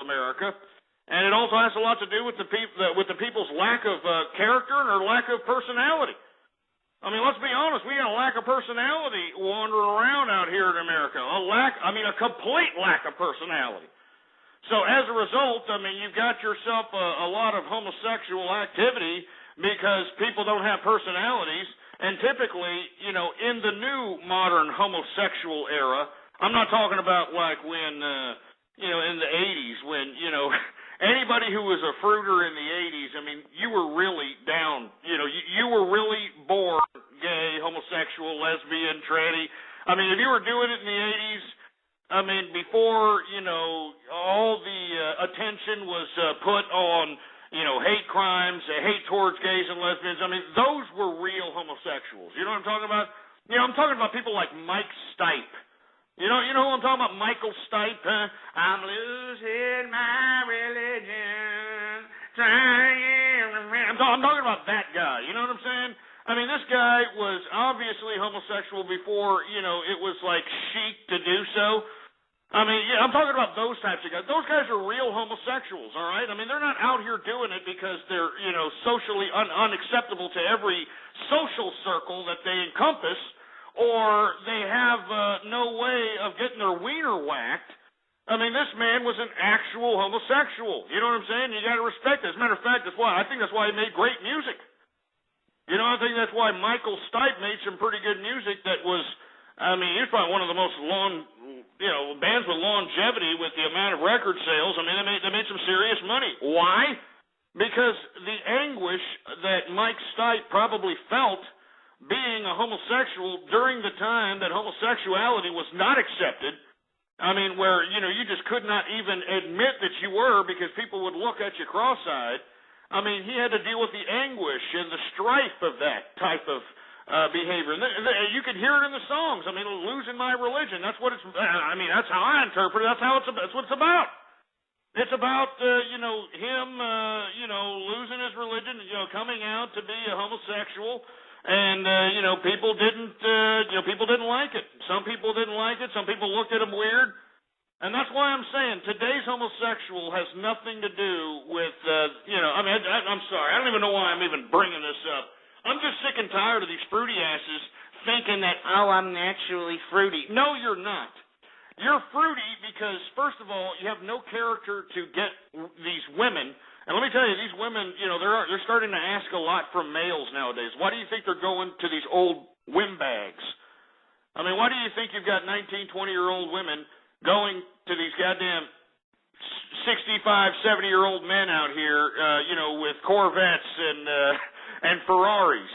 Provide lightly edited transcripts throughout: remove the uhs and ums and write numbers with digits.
America, and it also has a lot to do with the people's lack of character and their lack of personality. I mean, let's be honest, we got a lack of personality wandering around out here in America. A complete lack of personality. So as a result, I mean, you've got yourself a lot of homosexual activity because people don't have personalities. And typically, in the new modern homosexual era, I'm not talking about like when, in the 80s when, anybody who was a fruiter in the 80s, I mean, you were really down. You were really born gay, homosexual, lesbian, tranny. I mean, if you were doing it in the 80s, I mean, before, all the attention was put on, hate crimes, hate towards gays and lesbians, I mean, those were real homosexuals. You know what I'm talking about? I'm talking about people like Mike Stipe. You know who I'm talking about? Michael Stipe, huh? I'm losing my religion, I'm talking about that guy. You know what I'm saying? I mean, this guy was obviously homosexual before, it was like chic to do so. I mean, I'm talking about those types of guys. Those guys are real homosexuals, all right? I mean, they're not out here doing it because they're, socially unacceptable to every social circle that they encompass, or they have no way of getting their wiener whacked. I mean, this man was an actual homosexual. You know what I'm saying? You got to respect it. As a matter of fact, I think that's why he made great music. I think that's why Michael Stipe made some pretty good music that was, I mean, he's probably one of the most bands with longevity with the amount of record sales. I mean, they made some serious money. Why? Because the anguish that Mike Stipe probably felt being a homosexual during the time that homosexuality was not accepted, I mean, where, you just could not even admit that you were because people would look at you cross-eyed. I mean, he had to deal with the anguish and the strife of that type of behavior. And you can hear it in the songs. I mean, losing my religion. That's what it's. I mean, that's how I interpret it. That's what it's about. It's about him losing his religion. Coming out to be a homosexual, and people didn't like it. Some people didn't like it. Some people looked at him weird. And that's why I'm saying today's homosexual has nothing to do with I'm sorry. I don't even know why I'm even bringing this up. I'm just sick and tired of these fruity asses thinking that, I'm naturally fruity. No, you're not. You're fruity because, first of all, you have no character to get these women. And let me tell you, these women, they're starting to ask a lot from males nowadays. Why do you think they're going to these old windbags? I mean, why do you think you've got 19, 20-year-old women going to these goddamn 65, 70-year-old men out here, with Corvettes and Ferraris,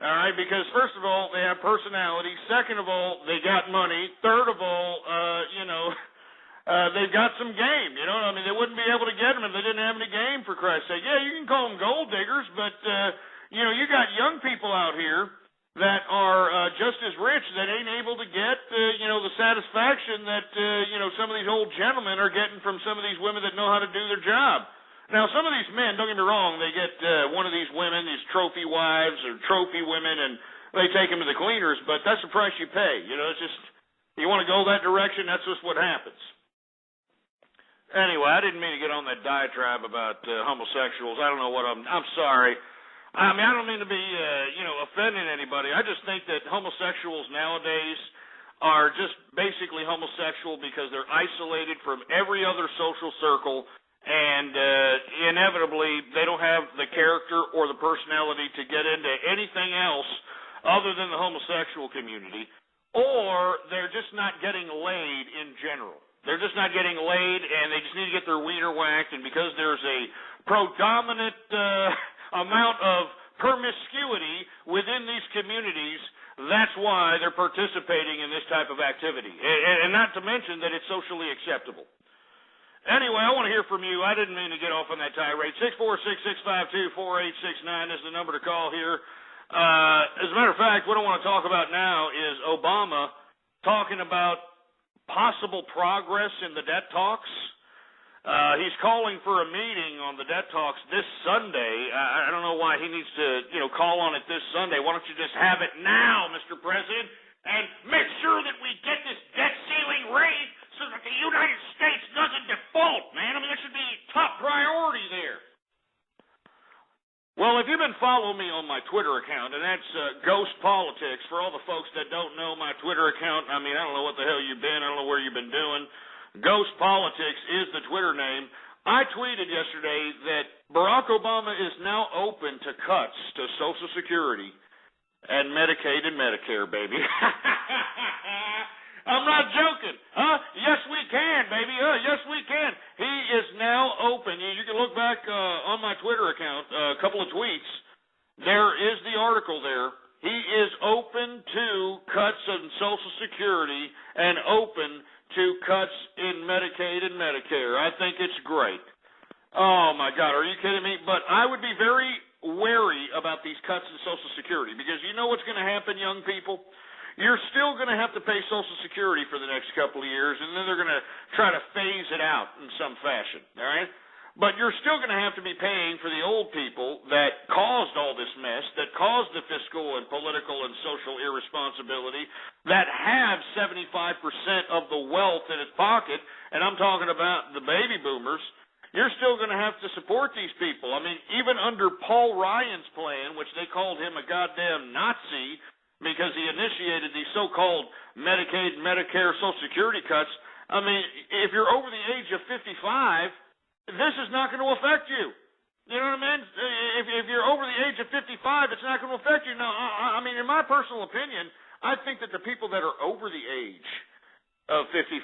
all right? Because first of all, they have personality. Second of all, they got money. Third of all, they've got some game. I mean, they wouldn't be able to get them if they didn't have any game, for Christ's sake. Yeah, you can call them gold diggers, but you got young people out here that are just as rich that ain't able to get the satisfaction that some of these old gentlemen are getting from some of these women that know how to do their job. Now, some of these men, don't get me wrong, they get one of these women, these trophy wives or trophy women, and they take them to the cleaners, but that's the price you pay. It's just, you want to go that direction, that's just what happens. Anyway, I didn't mean to get on that diatribe about homosexuals. I don't know what I'm sorry. I mean, I don't mean to be, offending anybody. I just think that homosexuals nowadays are just basically homosexual because they're isolated from every other social circle, and inevitably they don't have the character or the personality to get into anything else other than the homosexual community, or they're just not getting laid in general. They're just not getting laid, and they just need to get their wiener whacked, and because there's a predominant amount of promiscuity within these communities, that's why they're participating in this type of activity, and not to mention that it's socially acceptable. Anyway, I want to hear from you. I didn't mean to get off on that tirade. 646-652-4869 is the number to call here. As a matter of fact, what I want to talk about now is Obama talking about possible progress in the debt talks. He's calling for a meeting on the debt talks this Sunday. I don't know why he needs to, call on it this Sunday. Why don't you just have it now, Mr. President, and make sure that we get this debt ceiling raised so so that the United States doesn't default, man. I mean, that should be top priority there. Well, if you've been following me on my Twitter account, and that's Ghost Politics, for all the folks that don't know my Twitter account, I mean, I don't know what the hell you've been, I don't know where you've been doing. Ghost Politics is the Twitter name. I tweeted yesterday that Barack Obama is now open to cuts to Social Security and Medicaid and Medicare, baby. I'm not joking. Yes, we can, baby. Yes, we can. He is now open. You can look back on my Twitter account, a couple of tweets. There is the article there. He is open to cuts in Social Security and open to cuts in Medicaid and Medicare. I think it's great. Oh, my God. Are you kidding me? But I would be very wary about these cuts in Social Security because you know what's going to happen, young people? You're still going to have to pay Social Security for the next couple of years, and then they're going to try to phase it out in some fashion, all right? But you're still going to have to be paying for the old people that caused all this mess, that caused the fiscal and political and social irresponsibility, that have 75% of the wealth in its pocket, and I'm talking about the baby boomers. You're still going to have to support these people. I mean, even under Paul Ryan's plan, which they called him a goddamn Nazi, because he initiated these so-called Medicaid and Medicare Social Security cuts. I mean, if you're over the age of 55, this is not going to affect you. You know what I mean? If you're over the age of 55, it's not going to affect you. Now, I mean, in my personal opinion, I think that the people that are over the age of 55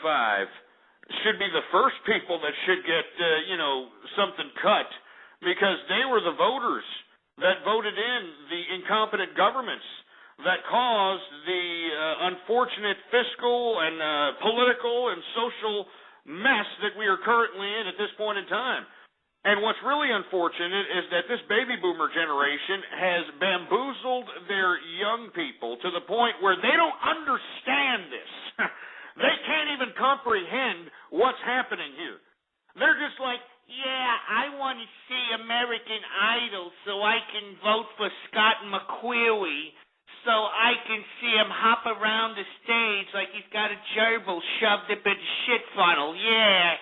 should be the first people that should get, something cut, because they were the voters that voted in the incompetent governments that caused the unfortunate fiscal and political and social mess that we are currently in at this point in time. And what's really unfortunate is that this baby boomer generation has bamboozled their young people to the point where they don't understand this. They can't even comprehend what's happening here. They're just like, yeah, I want to see American Idol so I can vote for Scott McQuarrie, so I can see him hop around the stage like he's got a gerbil shoved up in a shit funnel. Yeah.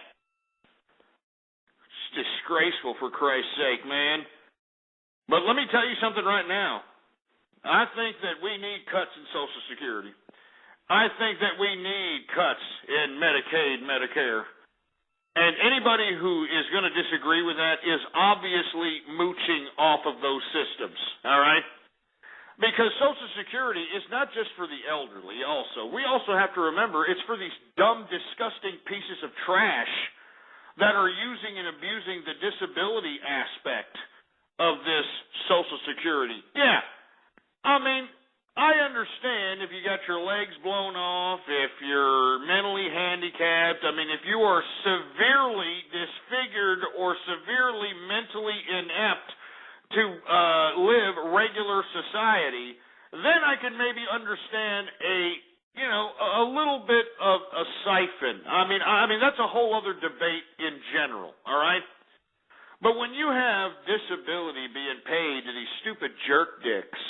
It's disgraceful, for Christ's sake, man. But let me tell you something right now. I think that we need cuts in Social Security. I think that we need cuts in Medicaid, Medicare. And anybody who is going to disagree with that is obviously mooching off of those systems, all right? Because Social Security is not just for the elderly also. We also have to remember it's for these dumb, disgusting pieces of trash that are using and abusing the disability aspect of this Social Security. Yeah, I mean, I understand if you got your legs blown off, if you're mentally handicapped. I mean, if you are severely disfigured or severely mentally inept to live regular society, then I can maybe understand a little bit of a siphon. I mean that's a whole other debate in general, all right? But when you have disability being paid to these stupid jerk dicks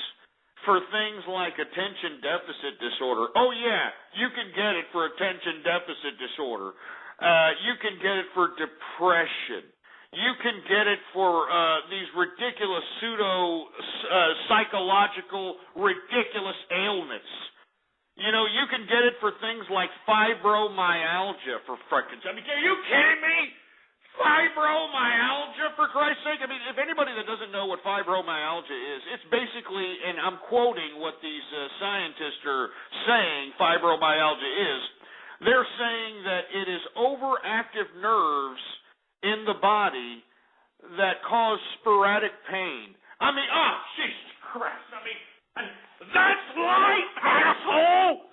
for things like attention deficit disorder, oh yeah, you can get it for attention deficit disorder. You can get it for depression. You can get it for these ridiculous psychological ridiculous ailments. You know, you can get it for things like fibromyalgia, for frickin' I mean, are you kidding me? Fibromyalgia, for Christ's sake? I mean, if anybody that doesn't know what fibromyalgia is, it's basically, and I'm quoting what these scientists are saying fibromyalgia is, they're saying that it is overactive nerves in the body that cause sporadic pain. I mean, oh, Jesus Christ. I mean, that's life, asshole!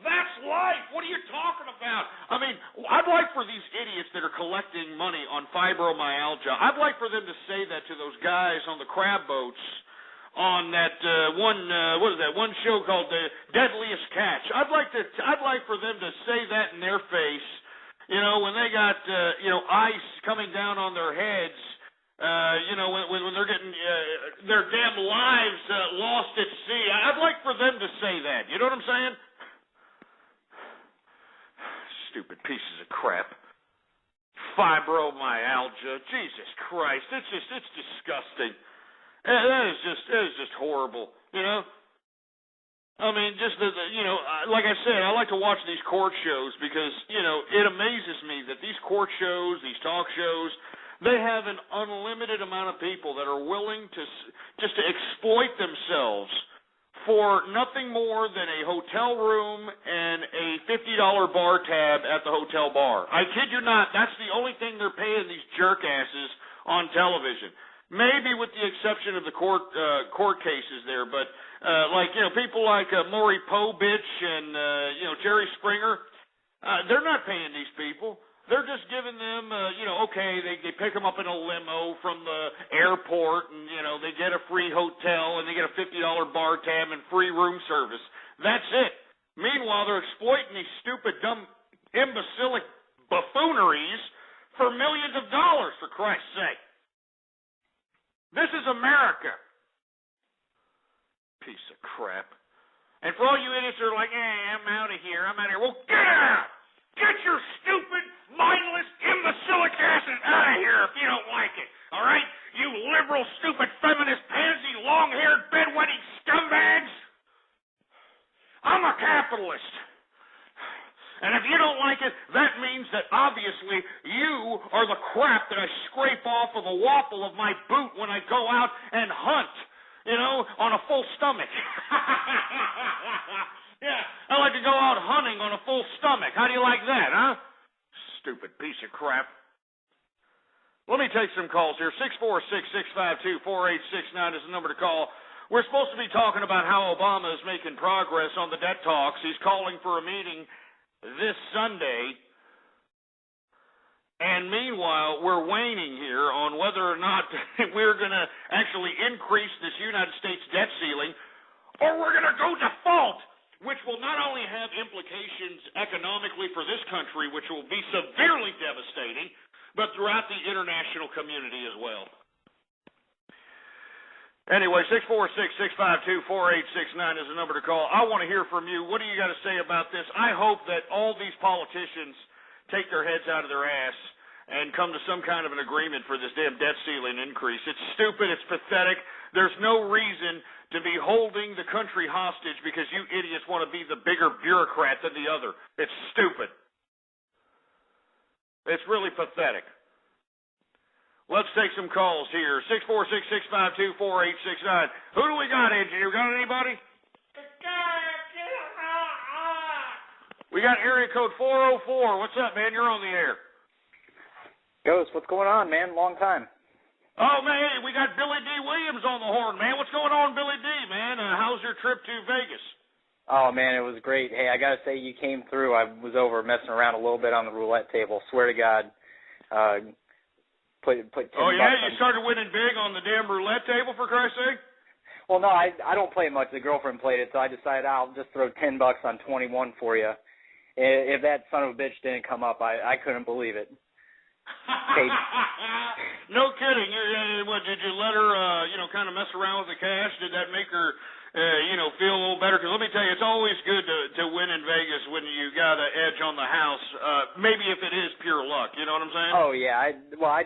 That's life. What are you talking about? I mean, I'd like for these idiots that are collecting money on fibromyalgia, I'd like for them to say that to those guys on the crab boats on that one show called The Deadliest Catch. I'd like for them to say that in their face. You know, when they got, ice coming down on their heads, when they're getting their damn lives lost at sea. I'd like for them to say that. You know what I'm saying? Stupid pieces of crap. Fibromyalgia. Jesus Christ. It's disgusting. That is just horrible, you know? I mean, just like I said, I like to watch these court shows because, you know, it amazes me that these court shows, these talk shows, they have an unlimited amount of people that are willing to just to exploit themselves for nothing more than a hotel room and a $50 bar tab at the hotel bar. I kid you not, that's the only thing they're paying these jerkasses on television. Maybe with the exception of the court cases there, but like, you know, people like Maury Povich and, you know, Jerry Springer, they're not paying these people. They're just giving them, you know, okay, they pick them up in a limo from the airport and, you know, they get a free hotel and they get a $50 bar tab and free room service. That's it. Meanwhile, they're exploiting these stupid, dumb, imbecilic buffooneries for millions of dollars, for Christ's sake. This is America. Piece of crap. And for all you idiots who are like, I'm out of here, well, get out! Get your stupid, mindless, imbecilic asses out of here if you don't like it, all right? You liberal, stupid, feminist, pansy, long-haired, bedwetting scumbags! I'm a capitalist. And if you don't like it, that means that obviously you are the crap that I scrape off of a waffle of my boot when I go out and hunt, you know, on a full stomach. Yeah, I like to go out hunting on a full stomach. How do you like that, huh? Stupid piece of crap. Let me take some calls here. 646-652-4869 is the number to call. We're supposed to be talking about how Obama is making progress on the debt talks. He's calling for a meeting this Sunday. And meanwhile, we're waning here on whether or not we're going to actually increase this United States debt ceiling or we're going to go default, which will not only have implications economically for this country, which will be severely devastating, but throughout the international community as well. Anyway, 646-652-4869 is the number to call. I want to hear from you. What do you got to say about this? I hope that all these politicians take their heads out of their ass and come to some kind of an agreement for this damn debt ceiling increase. It's stupid. It's pathetic. There's no reason to be holding the country hostage because you idiots want to be the bigger bureaucrat than the other. It's stupid. It's really pathetic. Let's take some calls here. 646-652-4869. Who do we got, engineer? Got anybody? We got area code 404. What's up, man? You're on the air. Ghost, what's going on, man? Long time. Oh, man, hey, we got Billy D. Williams on the horn, man. What's going on, Billy D., man? How's your trip to Vegas? Oh, man, it was great. Hey, I got to say, you came through. I was over messing around a little bit on the roulette table. Swear to God. Put oh, yeah? You started winning big on the damn roulette table, for Christ's sake? Well, no, I don't play much. The girlfriend played it, so I decided I'll just throw $10 on 21 for you. If that son of a bitch didn't come up, I couldn't believe it. No kidding. What, did you let her, kind of mess around with the cash? Did that make her, feel a little better? Because let me tell you, it's always good to win in Vegas when you got an edge on the house. Maybe if it is pure luck. You know what I'm saying? Oh yeah. I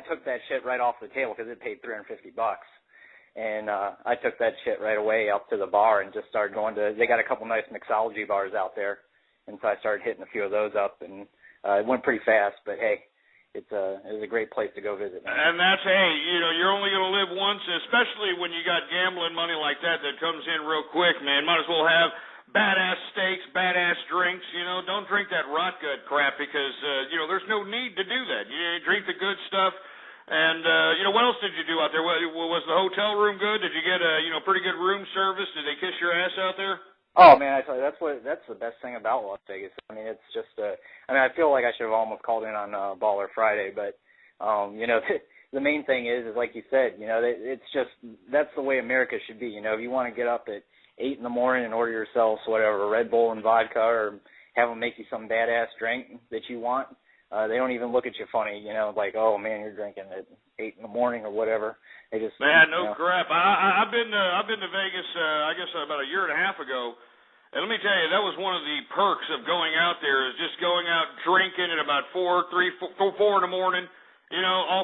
took that shit right off the table because it paid $350, and I took that shit right away up to the bar and just started going to. They got a couple nice mixology bars out there, and so I started hitting a few of those up, and it went pretty fast. But hey. It was a great place to go visit, man. And that's, hey, you're only going to live once, especially when you got gambling money like that comes in real quick, man. Might as well have badass steaks, badass drinks, Don't drink that rot gut crap because, there's no need to do that. You drink the good stuff. And, what else did you do out there? Was the hotel room good? Did you get pretty good room service? Did they kiss your ass out there? Oh man, I tell you, that's the best thing about Las Vegas. I mean, it's just I feel like I should have almost called in on Baller Friday, but the main thing is like you said, it's just that's the way America should be. If you want to get up at 8 in the morning and order yourself whatever Red Bull and vodka, or have them make you some badass drink that you want, they don't even look at you funny. Like, oh man, you're drinking at 8 in the morning or whatever. They just crap. I've been to Vegas, I guess about a year and a half ago, And let me tell you, that was one of the perks of going out there, is just going out drinking at about 4 in the morning, all